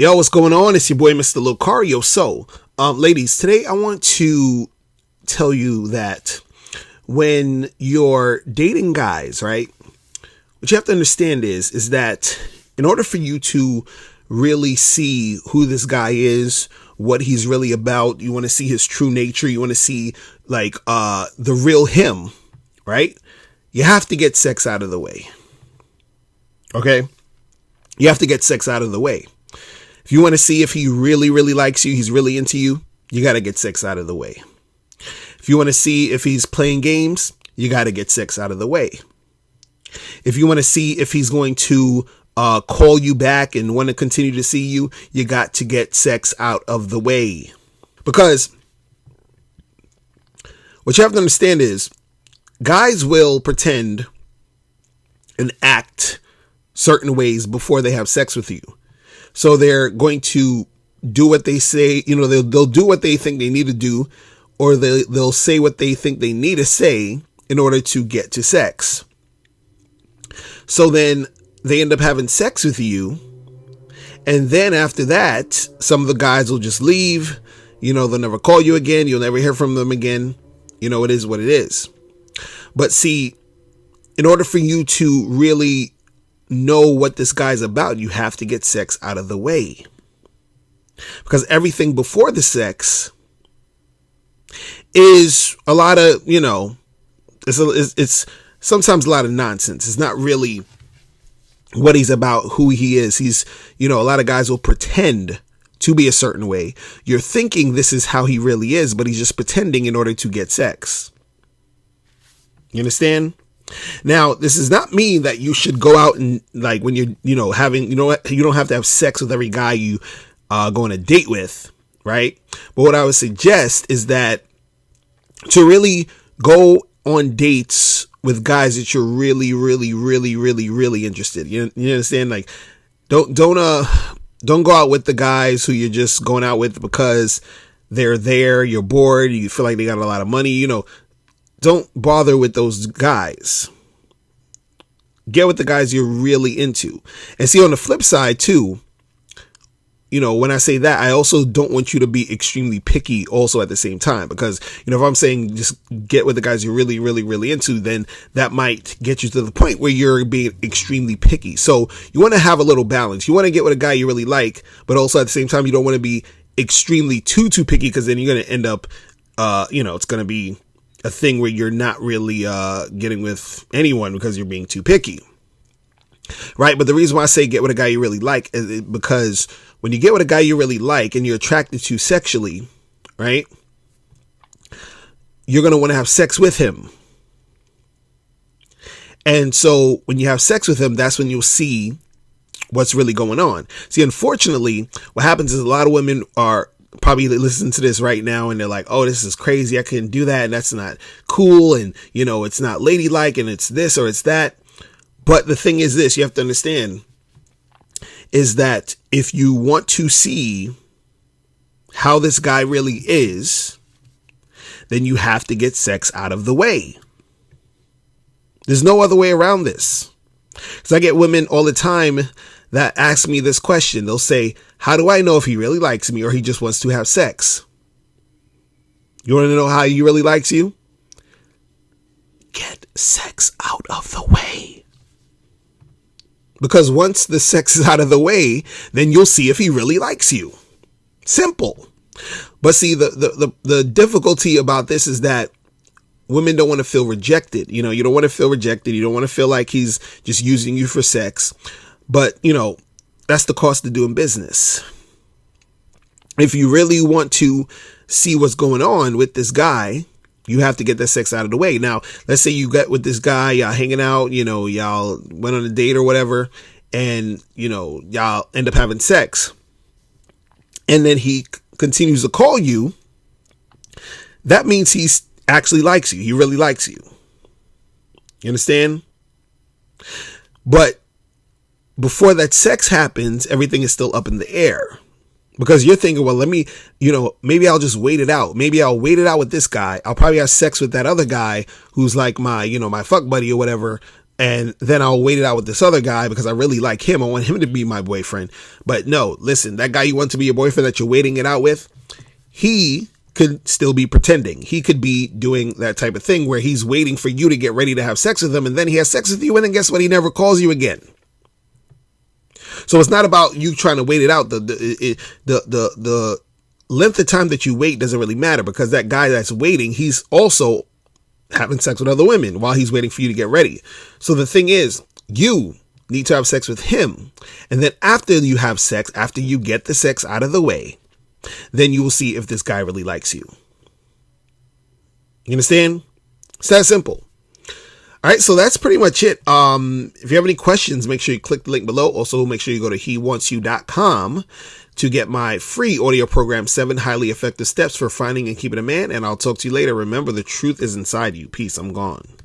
Yo, what's going on? It's your boy, Mr. Locario. So, ladies, today I want to tell you that when you're dating guys, right, what you have to understand is that in order for you to really see who this guy is, what he's really about, you want to see his true nature, you want to see like the real him, right? You have to get sex out of the way. Okay? You have to get sex out of the way. If you want to see if he really, really likes you, he's really into you, you got to get sex out of the way. If you want to see if he's playing games, you got to get sex out of the way. If you want to see if he's going to call you back and want to continue to see you, you got to get sex out of the way. Because what you have to understand is guys will pretend and act certain ways before they have sex with you. So they're going to do what they say, they'll do what they think they need to do, or they'll say what they think they need to say in order to get to sex. So then they end up having sex with you. And then after that, some of the guys will just leave, they'll never call you again. You'll never hear from them again. It is what it is. But see, in order for you to really know what this guy's about, you have to get sex out of the way, because everything before the sex is a lot of, it's sometimes a lot of nonsense. It's not really what he's about, who he is. He's, a lot of guys will pretend to be a certain way. You're thinking this is how he really is, but he's just pretending in order to get sex. You understand? Now, this does not mean that you should go out and like when you're, having, you don't have to have sex with every guy you go on a date with, right? But what I would suggest is that to really go on dates with guys that you're really, really, really, really, really interested. You understand? Like, don't go out with the guys who you're just going out with because they're there, you're bored, you feel like they got a lot of money, Don't bother with those guys. Get with the guys you're really into. And see, on the flip side too, when I say that, I also don't want you to be extremely picky also at the same time, because, if I'm saying just get with the guys you're really, really, really into, then that might get you to the point where you're being extremely picky. So you want to have a little balance. You want to get with a guy you really like, but also at the same time, you don't want to be extremely too picky, because then you're going to end up, it's going to be a thing where you're not really getting with anyone because you're being too picky, right? But the reason why I say get with a guy you really like is because when you get with a guy you really like and you're attracted to sexually, right, you're going to want to have sex with him. And so when you have sex with him, that's when you'll see what's really going on. See, unfortunately, what happens is a lot of women are probably listening to this right now and they're like, oh, this is crazy, I couldn't do that, and that's not cool, and it's not ladylike, and it's this or it's that. But the thing is this, you have to understand, is that if you want to see how this guy really is, then you have to get sex out of the way. There's no other way around this. Because I get women all the time that ask me this question. They'll say, how do I know if he really likes me or he just wants to have sex? You want to know how he really likes you? Get sex out of the way. Because once the sex is out of the way, then you'll see if he really likes you. Simple. But see, the difficulty about this is that women don't want to feel rejected. You don't want to feel rejected. You don't want to feel like he's just using you for sex. But, that's the cost of doing business. If you really want to see what's going on with this guy, you have to get that sex out of the way. Now, let's say you get with this guy, y'all hanging out, y'all went on a date or whatever, and, y'all end up having sex. And then he continues to call you. That means he actually likes you. He really likes you. You understand? But before that sex happens, everything is still up in the air, because you're thinking, well, let me, maybe I'll just wait it out. Maybe I'll wait it out with this guy. I'll probably have sex with that other guy who's like my, my fuck buddy or whatever. and then I'll wait it out with this other guy because I really like him. I want him to be my boyfriend. But no, listen, that guy you want to be your boyfriend that you're waiting it out with, he could still be pretending. He could be doing that type of thing where he's waiting for you to get ready to have sex with him, and then he has sex with you, and then guess what? He never calls you again. So it's not about you trying to wait it out. The length of time that you wait doesn't really matter, because that guy that's waiting, he's also having sex with other women while he's waiting for you to get ready. So the thing is, you need to have sex with him. And then after you have sex, after you get the sex out of the way, then you will see if this guy really likes you. You understand? It's that simple. All right, so that's pretty much it. If you have any questions, make sure you click the link below. Also, make sure you go to hewantsyou.com to get my free audio program, 7 Highly Effective Steps for Finding and Keeping a Man. And I'll talk to you later. Remember, the truth is inside you. Peace. I'm gone.